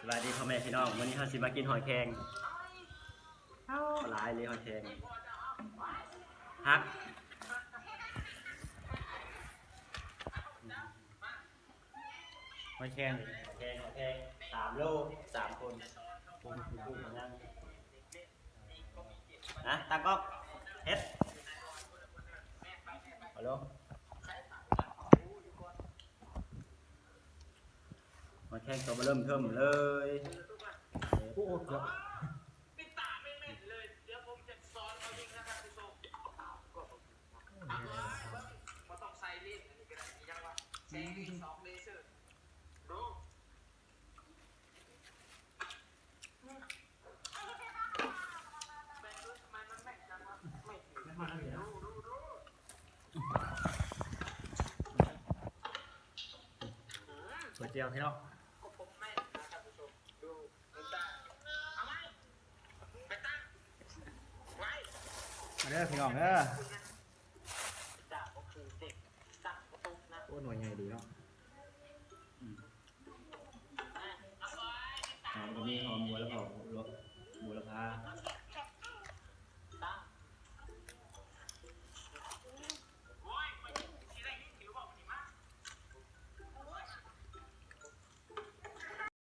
สวัสดีพ่อแม่พี่น้องวันนี้เราสิมากินหอยแครงหลายเลยหอยแครงฮักหอยแครงหอยแครง3 โล 3 คนพูดเหมือนกันนะตากล้องเฮ็ดฮัลโหลหอยแครงตัวมาเริ่มเทิมเลยโอ้โหเกือบก๋วยเตี๋ยวพี่น้องมาเด้อพี่น้องเด้อโอ้หน่วยใหญ่ดีเนาะ